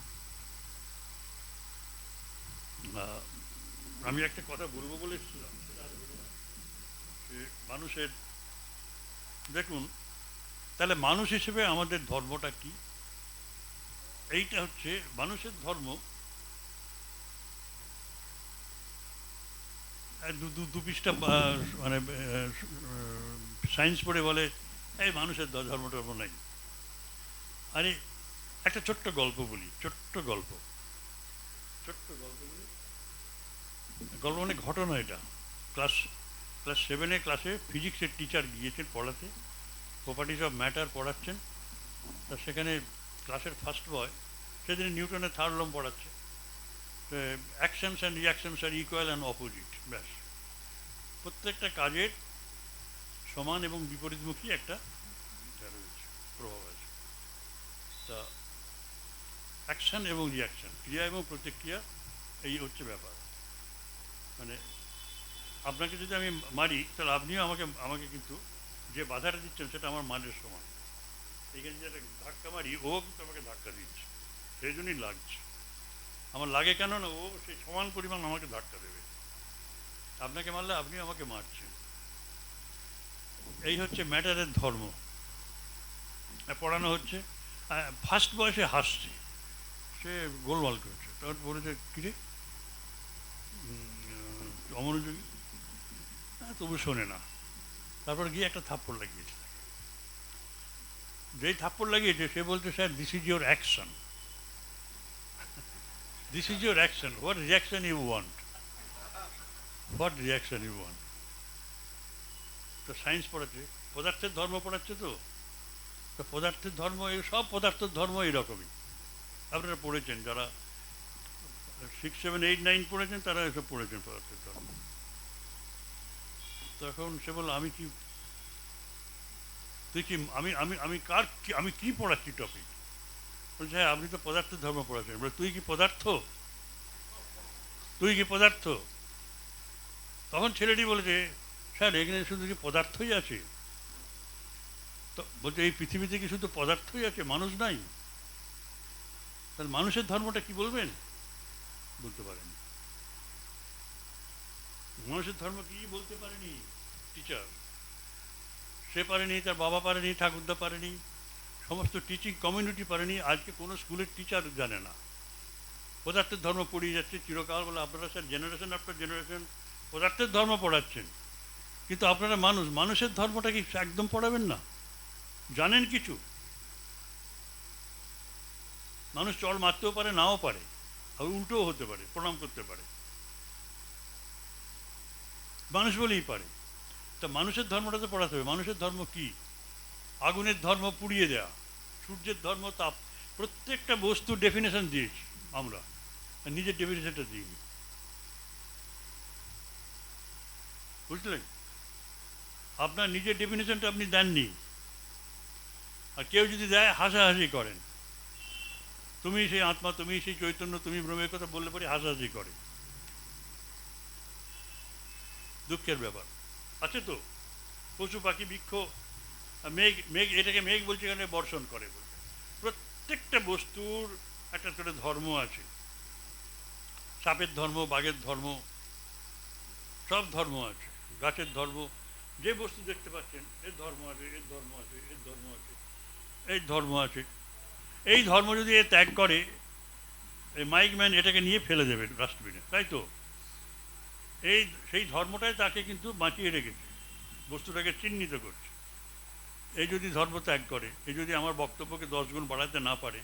আমি একটা কথা বলবো বলেছিলাম, মানুষের, দেখুন তাহলে মানুষ হিসেবে আমাদের ধর্মটা কি? এইটা হচ্ছে মানুষের ধর্ম। দু পৃষ্ঠা মানে সায়েন্স পড়ে বলে এই মানুষের ধর্ম টর্ম নাই। আরে একটা ছোট্ট গল্প বলি, ছোট্ট গল্প বলি, গল্প মানে ঘটনা। এটা ক্লাস 7-এ ক্লাসে ফিজিক্সের টিচার গিয়েছেন পড়াতে, প্রপার্টিজ অফ ম্যাটার পড়াচ্ছেন। তা সেখানে ক্লাসের ফার্স্ট বয় সেদিন নিউটনের 3rd ল পড়াচ্ছে, actions and reactions are equal and opposite. ব্যাস, প্রত্যেকটা কাজের সমান এবং বিপরীতমুখী একটা রয়েছে, প্রভাব আছে। তা অ্যাকশন এবং রিয়াকশন, ক্রিয়া এবং প্রতিক্রিয়া, এই হচ্ছে ব্যাপার। মানে আপনাকে যদি আমি মারি, তাহলে আপনিও আমাকে কিন্তু যে বাধাটা দিচ্ছেন সেটা আমার মানের সমান। এইখানে যে একটা ধাক্কা মারি, ও কিন্তু আমাকে ধাক্কা দিচ্ছে, সেই জন্যই লাগছে। আমার লাগে কেন না, ও সেই সমান পরিমাণ আমাকে ধাক্কা দেবে। আপনাকে মারলে আপনি আমাকে মারছেন। এই হচ্ছে ম্যাটারের ধর্ম। পড়ানো হচ্ছে, ফার্স্ট বয়সে হাসছে, সে গোলমাল করছে, তখন বলেছে কিরে অমনোযোগী, তবু শোনে না। তারপর গিয়ে একটা থাপ্পড় লাগিয়েছে। যেই থাপ্পড় লাগিয়েছে সে বলছে sir this is your action, this is your action, what reaction you want, what reaction you want. তো সায়েন্স পড়াচ্ছে, পদার্থের ধর্ম পড়াচ্ছে, তো পদার্থের ধর্ম, এই সব পদার্থের ধর্ম এইরকমই। আপনারা পড়েছেন, যারা 6, 7, 8, 9 পড়েছেন তারা এসব পড়েছেন পদার্থের ধর্ম। তখন সে বলল আমি কি, তুই কি, আমি কি পড়াচ্ছি টপিক? বলছে হ্যাঁ আপনি তো পদার্থের ধর্ম পড়াচ্ছেন। বলে তুই কি পদার্থ, তুই কি পদার্থ? তখন ছেলেটি বলেছে স্যার এখানে শুধু কি পদার্থই আছে? তো বলছে এই পৃথিবীতে কি শুধু পদার্থই আছে, মানুষ নাই? তাহলে মানুষের ধর্মটা কি বলবেন? বলতে পারেন। মানুষের ধর্ম কি বলতে পারেনি টিচার। সে পারেনি, তার বাবা পারেনি, ঠাকুরদা পারেনি, সমস্ত টিচিং কমিউনিটি পারেনি। আজকে কোনো স্কুলের টিচার জানে না। পদার্থের ধর্ম পড়িয়ে যাচ্ছে চিরকাল, বলে আপনারা স্যার জেনারেশন আফটার জেনারেশন পদার্থের ধর্ম পড়াচ্ছেন, কিন্তু আপনারা মানুষের ধর্মটা কি একদম পড়াবেন না? জানেন কিছু? মানুষ চল মারতেও পারে, নাও পারে, আর উল্টোও হতে পারে, প্রণাম করতে পারে, মানুষ বলেই পারে। তা মানুষের ধর্মটা তো পড়াতে হবে। মানুষের ধর্ম কি? আগুনের ধর্ম পুড়িয়ে দেয়া, সূর্যের ধর্ম তাপ। প্রত্যেকটা বস্তুর ডেফিনেশন দিয়েছি আমরা, নিজের ডেফিনেশনটা দিইনি, বুঝলেন? আপনার নিজের ডেফিনেশনটা আপনি দেননি, আর কেউ যদি দেয় হাসাহাসি করেন। তুমি সেই আত্মা, তুমি সেই চৈতন্য, তুমি ব্রহ্মের কথা বললে পরে হাসাহাসি করে। দুঃখের ব্যাপার। আছে তো পশু পাখি বৃক্ষ, মেঘ, এটাকে মেঘ বলছে, এখানে বর্ষণ করে বলছে। প্রত্যেকটা বস্তুর একটা করে ধর্ম আছে। সাপের ধর্ম, বাঘের ধর্ম, সব ধর্ম আছে। গাছের ধর্ম, যে বস্তু দেখতে পাচ্ছেন এর ধর্ম আছে, এর ধর্ম আছে, এর ধর্ম আছে, এর ধর্ম আছে। এই ধর্ম যদি এ ত্যাগ করে, এই মাইকম্যান এটাকে নিয়ে ফেলে দেবে ডাস্টবিনে, তাই তো? সেই ধর্মটাই তাকে কিন্তু বাঁচিয়ে রেখেছে, বস্তুটাকে চিহ্নিত করছে। এই যদি ধর্ম ত্যাগ করে, এই যদি আমার বক্তব্যকে 10 গুণ বাড়াতে না পারে,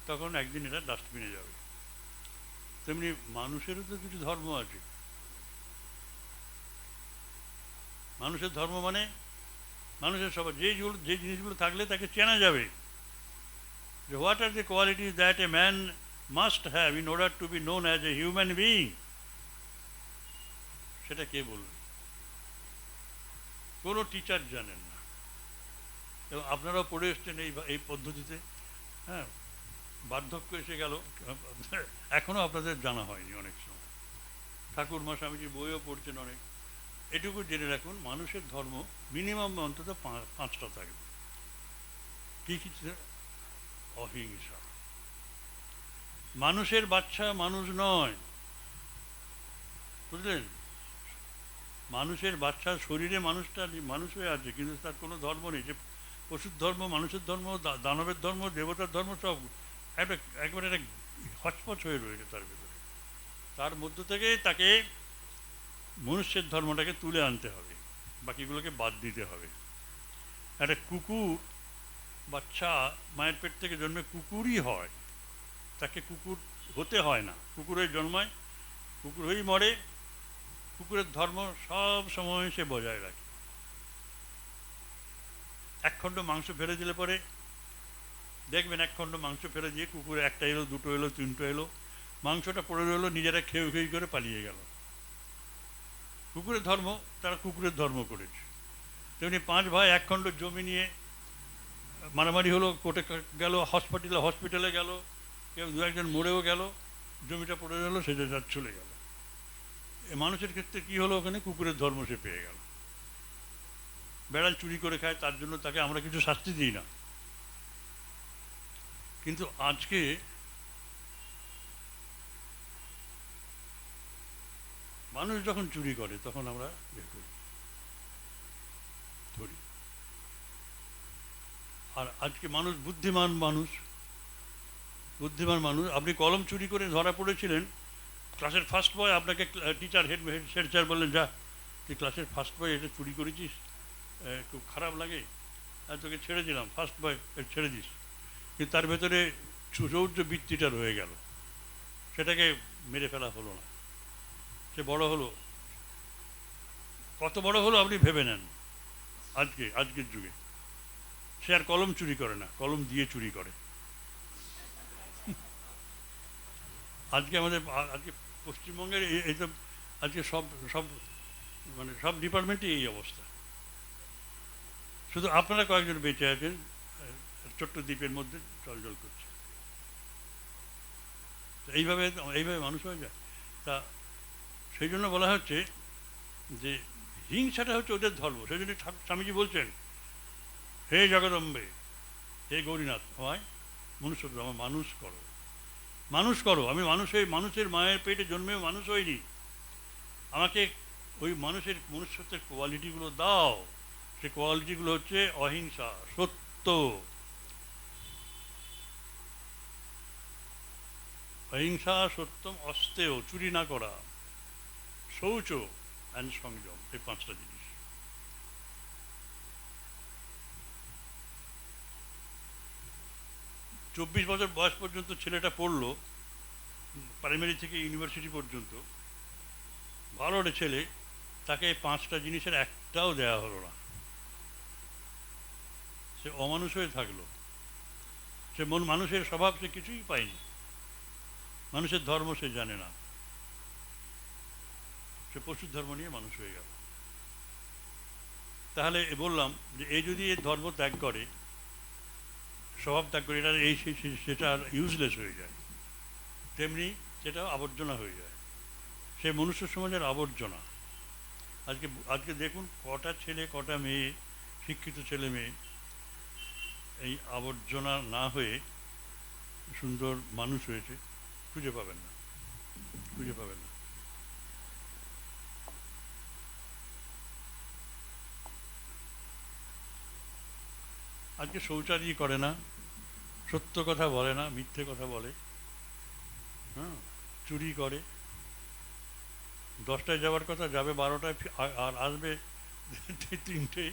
তখন একদিন এটা ডাস্টবিনে যাবে। তেমনি মানুষেরও তো কিছু ধর্ম আছে। মানুষের ধর্ম মানে মানুষের সবাই যে জিনিসগুলো থাকলে তাকে চেনা যাবে। যে what are the qualities that a man must have in order to be known as a human being, সেটা কে বলবে? কোনো টিচার জানেন না। এবং আপনারাও পড়ে এসছেন এই পদ্ধতিতে। হ্যাঁ, বার্ধক্য এসে গেল, এখনও আপনাদের জানা হয়নি অনেক সময়। ঠাকুরমা স্বামীজি বইও পড়ছেন অনেক। এটুকু জেনে রাখুন, মানুষের ধর্ম মিনিমাম অন্তত 5টা থাকবে। কী কী? অহিংসা। মানুষের বাচ্চা মানুষ নয়, বুঝলেন? মানুষের বাচ্চার শরীরে মানুষটা মানুষ হয়ে আছে, কিন্তু তার কোনো ধর্ম নেই। যে পশুর ধর্ম, মানুষের ধর্ম, দানবের ধর্ম, দেবতার ধর্ম, সব একবারে একটা হচপচ হয়ে রয়েছে তার ভেতরে। তার মধ্য থেকে তাকে মনুষ্যের ধর্মটাকে তুলে আনতে হবে, বাকিগুলোকে বাদ দিতে হবে। একটা কুকুর বাচ্চা মায়ের পেট থেকে জন্মে কুকুরই হয়, তাকে কুকুর হতে হয় না। কুকুরের জন্মায়, কুকুর হয়েই মরে। কুকুরের ধর্ম সব সময় সে বজায় রাখে। এক খণ্ড মাংস ফেলে দিলে পরে দেখবেন, এক খণ্ড মাংস ফেলে দিয়ে কুকুর একটা এলো, দুটো এলো, তিনটো এলো, মাংসটা পড়ে রইলো, নিজেরা খেয়ে করে পালিয়ে গেল। কুকুরের ধর্ম, তারা কুকুরের ধর্ম করেছে। তেমনি 5 ভাই এক খণ্ড জমি নিয়ে মারামারি হলো, কোর্টে গেল, হসপিটালে গেল, কেউ 2-1 মরেও গেল, জমিটা পড়ে রইলো, সেটা তার চলে গেল। মানুষের ক্ষেত্রে কি হলো? ওখানে কুকুরের ধর্ম সে পেয়ে গেল। বেড়াল চুরি করে খায়, তার জন্য তাকে আমরা কিছু শাস্তি দিই না। কিন্তু আজকে মানুষ যখন চুরি করে, তখন আমরা ধরি। আর আজকে মানুষ বুদ্ধিমান মানুষ। আপনি কলম চুরি করে ধরা পড়েছিলেন, ক্লাসের ফার্স্ট বয়, আপনাকে টিচার হেড স্যার বললেন, যা তুই ক্লাসের ফার্স্ট বয়, এটা চুরি করেছিস, খুব খারাপ লাগে, আর তোকে ছেড়ে দিলাম, ফার্স্ট বয় ছেড়ে দিস। কিন্তু তার ভেতরে সৌর্য বৃত্তিটা রয়ে গেল, সেটাকে মেরে ফেলা হলো না। সে বড় হলো, কত বড় হলো আপনি ভেবে নেন। আজকের যুগে সে আর কলম চুরি করে না, কলম দিয়ে চুরি করে। আজকে পশ্চিমবঙ্গের এই তো আজকে সব সব ডিপার্টমেন্টে এই অবস্থা। শুধু আপনারা কয়েকজন বেঁচে আছেন, ছোট্ট দ্বীপের মধ্যে চলজল করছে। এইভাবে মানুষ হয়ে যায়। তা সেই জন্য বলা হচ্ছে যে হিংসাটা হচ্ছে ওদের ধর্ম। সেই জন্য স্বামীজি বলছেন, হে জগদম্বে, হে গৌরীনাথ, আমায় মনুষ্য আমার মানুষ করো। আমি মানুষের মায়ের পেটে জন্মেও মানুষ হইনি, আমাকে ওই মনুষ্যত্বের কোয়ালিটিগুলো দাও, সে কোয়ালিটিগুলো হচ্ছে অহিংসা, সত্য, অহিংসা, সত্যম, অস্তেয়, চুরি না করা, শৌচ অ্যান্ড সংযম, এই পাঁচটা জিনিস। 24 বছর বয়স পর্যন্ত ছেলেটা পড়লো, প্রাইমারি থেকে ইউনিভার্সিটি পর্যন্ত, ভালো একটা ছেলে, তাকে পাঁচটা জিনিসের একটাও দেয়া হলো না। সে অমানুষ হয়ে থাকলো। সে মানুষের স্বভাব সে কিছুই পায়নি, মানুষের ধর্ম সে জানে না, সে পশুর ধর্ম নিয়ে মানুষ হয়ে গেল। তাহলে বললাম যে এই যদি এর ধর্ম ত্যাগ করে, স্বভাব ত্যাগ করে, এটা এই সেটা ইউজলেস হয়ে যায়, তেমনি সেটা আবর্জনা হয়ে যায়, সে মনুষ্য সমাজের আবর্জনা। আজকে আজকে দেখুন কটা ছেলে, কটা মেয়ে, শিক্ষিত ছেলে মেয়ে এই আবর্জনা না হয়ে সুন্দর মানুষ হয়েছে, খুঁজে পাবেন না, খুঁজে পাবেন না। আজকে শৌচাদি করে না, সত্য কথা বলে না, মিথ্যে কথা বলে, হ্যাঁ, চুরি করে, 10টায় যাওয়ার কথা যাবে 12টায়, আর আসবে 3টে।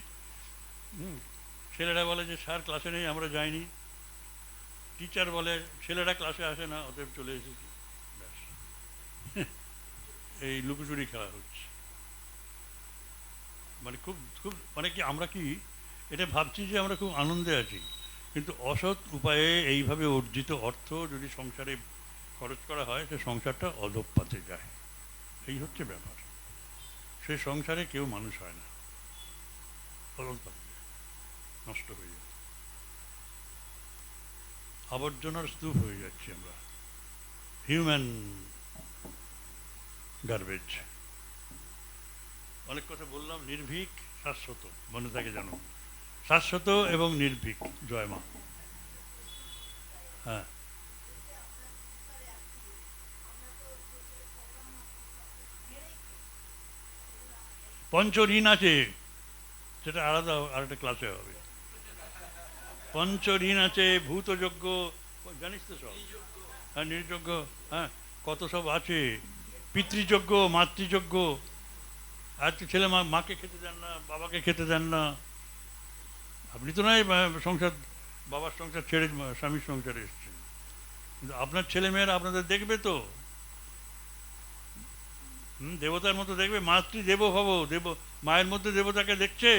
ছেলেরা বলে যে স্যার ক্লাসে নেই, আমরা যাইনি। টিচার বলে ছেলেরা ক্লাসে আসে না, অতএব চলে এসেছি। ব্যাস, এই লুকোচুরি খেলা হচ্ছে। মানে খুব খুব মানে কি, আমরা কি এটা ভাবছি যে আমরা খুব আনন্দে আছি, কিন্তু অসৎ উপায়ে এইভাবে অর্জিত অর্থ যদি সংসারে খরচ করা হয়, সে সংসারটা অধঃপাতে যায়। এই হচ্ছে ব্যাপার। সে সংসারে কেউ মানুষ হয় না, অধঃপাতে যায়, নষ্ট হয়ে যায়, আবর্জনার স্তূপ হয়ে যাচ্ছি আমরা, হিউম্যান গার্বেজ। অনেক কথা বললাম, নির্ভীক, শাশ্বত, মনে থাকে জানো, শাশ্বত এবং নির্ভীক, জয় মা। হ্যাঁ, পঞ্চঋণ আছে, সেটা আলাদা আরেকটা ক্লাসে হবে। পঞ্চঋণ আছে, ভূতযজ্ঞ, জানিস তো সব, হ্যাঁ, নির্যজ্ঞ, হ্যাঁ, কত সব আছে, পিতৃযজ্ঞ, মাতৃযজ্ঞ। আর তো ছেলে মাকে খেতে দেন না, বাবাকে খেতে দেন না। আপনি তো নয় সংসার, বাবার সংসার ছেড়ে স্বামীর সংসারে এসেছেন, কিন্তু আপনার ছেলে মেয়েরা আপনাদের দেখবে তো, দেবতার মতো দেখবে। মাতৃদেব ভব, দেব, মায়ের মধ্যে দেবতাকে দেখছে,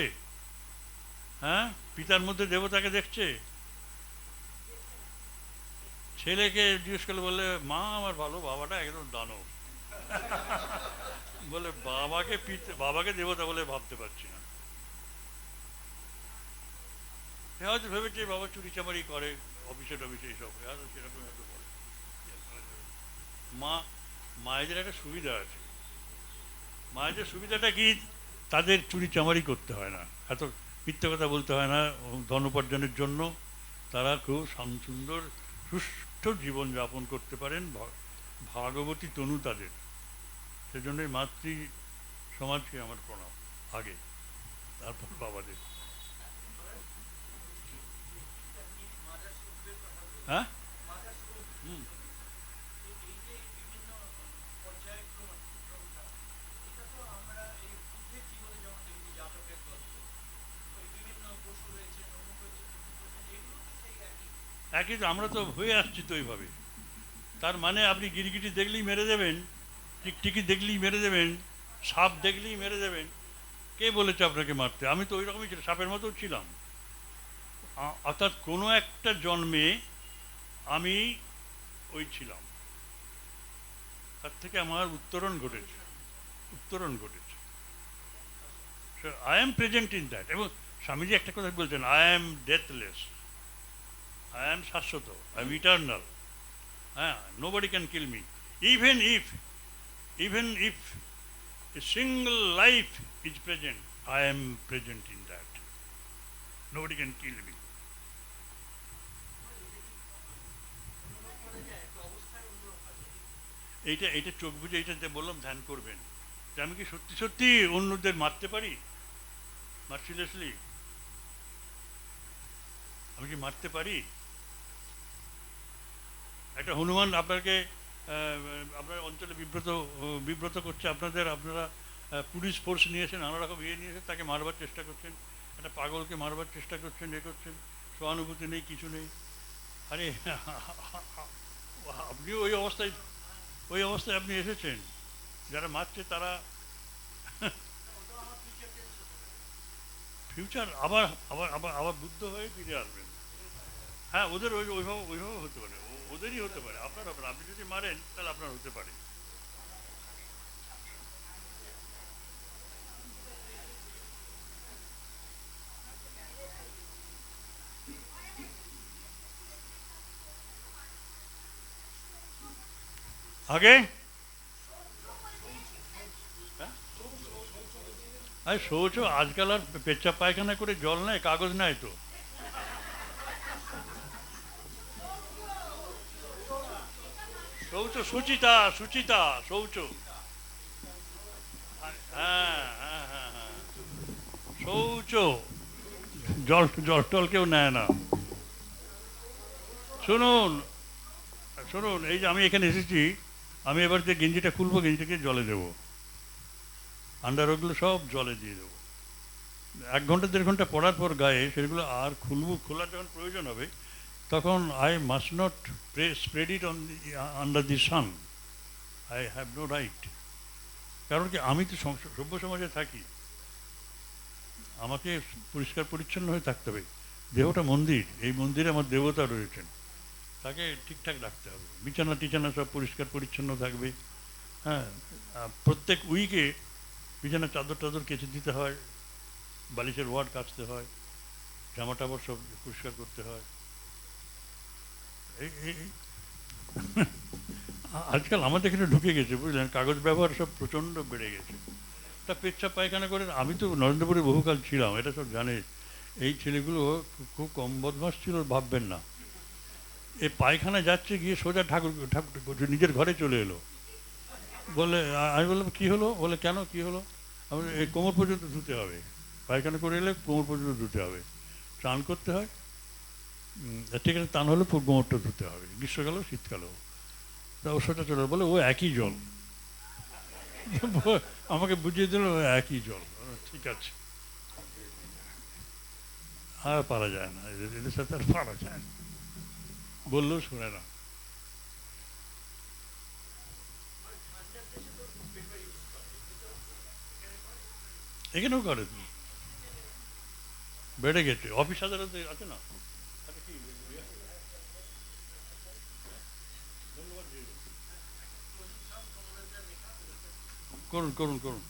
হ্যাঁ, পিতার মধ্যে দেবতাকে দেখছে। ছেলেকে জিজ্ঞেস করলে বললে মা আমার ভালো, বাবাটা একদম দানব। বলে বাবাকে দেবতা বলে ভাবতে পারছি না। হয়তো ভেবেছে বাবা চুরি চামারি করে, অফিসে টফিসে এইসব, সেরকম হয়তো করে। মা, মায়েদের একটা সুবিধা আছে। মায়েদের সুবিধাটা কি, তাদের চুরি চামারি করতে হয় না, এত মিথ্যে কথা বলতে হয় না ধন উপার্জনের জন্য। তারা খুব সুন্দর সুষ্ঠু জীবনযাপন করতে পারেন, ভাগবতী তনু তাদের। সেজন্যই মাতৃ সমাজকে আমার প্রণাম আগে, তারপর বাবাদের। হ্যাঁ, হুম, একই তো, আমরা তো হয়ে আসছি তো এইভাবে। তার মানে আপনি গিরগিটি দেখলেই মেরে দেবেন, টিকটিকি দেখলেই মেরে দেবেন, সাপ দেখলেই মেরে দেবেন। কে বলেছে আপনাকে মারতে? আমি তো ওই রকমই ছিলাম, সাপের মতো ছিলাম। অর্থাৎ কোনো একটা জন্মে আমি ওই ছিলাম, তার থেকে আমার উত্তরণ ঘটেছে, উত্তরণ ঘটেছে। I am present in that. এবং স্বামীজি একটা কথা বলছেন, I am deathless, I am শাশ্বত, আই এম ইটার্নাল। হ্যাঁ, nobody can kill me, even if, even if a single life is present, I am present in that. Nobody can kill me. এইটা এইটা চোখ বুঝে, এইটা বললাম ধ্যান করবেন যে আমি কি সত্যি সত্যি অন্যদের মারতে পারি, মার্সিলেসলি আমি কি মারতে পারি? একটা হনুমান আপনাকে আপনার অঞ্চলে বিব্রত করছে, আপনারা পুলিশ ফোর্স নিয়েছেন, নানা রকম নিয়েছেন, তাকে মারবার চেষ্টা করছেন, একটা পাগলকে মারবার চেষ্টা করছেন, করছেন, সহানুভূতি নেই, কিছু নেই। আরে আপনি ওই অবস্থায় আপনি এসেছেন। যারা মারছে তারা ফিউচার আবার আবার আবার আবার বুদ্ধ হয়ে ফিরে আসবেন। হ্যাঁ, ওদের ওইভাবে হতে পারে, ওদেরই হতে পারে, আপনার হবে না। আপনি যদি মারেন তাহলে আপনার হতে পারে। আগে আরে শৌচ আজকাল আর পেচ্ছাপ পায়খানা করে জল নেয়, কাগজ নেয় তো। শৌচ সুচিতা, সুচিতা শৌচ। হ্যাঁ হ্যাঁ হ্যাঁ হ্যাঁ, শৌচ। জল জল টল কেউ নেয় না। শুনুন শুনুন, এই যে আমি এখানে এসেছি, আমি এবার যে গেঞ্জিটা খুলবো, গেঞ্জিটাকে জলে দেবো, আন্ডারওগুলো সব জলে দিয়ে দেবো। 1 ঘন্টা 1.5 ঘন্টা পরার পর গায়ে সেগুলো আর খোলার যখন প্রয়োজন হবে, তখন I must not spread it on under the sun. I have no right. কারণ কি, আমি তো সভ্য সমাজে থাকি, আমাকে পরিষ্কার পরিচ্ছন্ন হয়ে থাকতে হবে। দেহটা মন্দির, এই মন্দিরে আমার দেবতা রয়েছেন, তাকে ঠিকঠাক রাখতে হবে। বিছানা টিছানা সব পরিষ্কার পরিচ্ছন্ন থাকবে। হ্যাঁ, প্রত্যেক উইকে বিছানার চাদর টাদর কেচে দিতে হয়, বালিশের ওয়ার্ড কাচতে হয়, জামা টাবর সব পরিষ্কার করতে হয়। আজকাল আমাদের এখানে ঢুকে গেছে, বুঝলেন, কাগজ ব্যবহার সব প্রচণ্ড বেড়ে গেছে। তা পেচ্ছাপ পায়খানা করে, আমি তো নরেন্দ্রপুরে বহুকাল ছিলাম, এটা সব জানে। এই ছেলেগুলো খুব কম বদমাস ছিল, ভাববেন না। এ পায়খানা যাচ্ছে, গিয়ে সোজা ঠাকুর ঠাকুর নিজের ঘরে চলে এলো। বলে, আমি বললাম কী হলো? বলে কেন, কী হলো? আমি, এই কোমর পর্যন্ত ধুতে হবে, পায়খানা করে এলে কোমর পর্যন্ত ধুতে হবে, স্নান করতে হয়। ঠিক আছে, তা নাহলে কোমরটা ধুতে হবে, গ্রীষ্মকালেও শীতকালেও। তা ও সোজা চলে বলে ও একই জল। আমাকে বুঝিয়ে দিল ও একই জল। ঠিক আছে, আর পারা যায় না, এদের সাথে আর পারা যায় না, বললেও শোনে না। এখানেও করে, বেড়ে গেছে, অফিস আদালতে আছে না। আচ্ছা, কি ধন্যবাদ, করুন করুন করুন।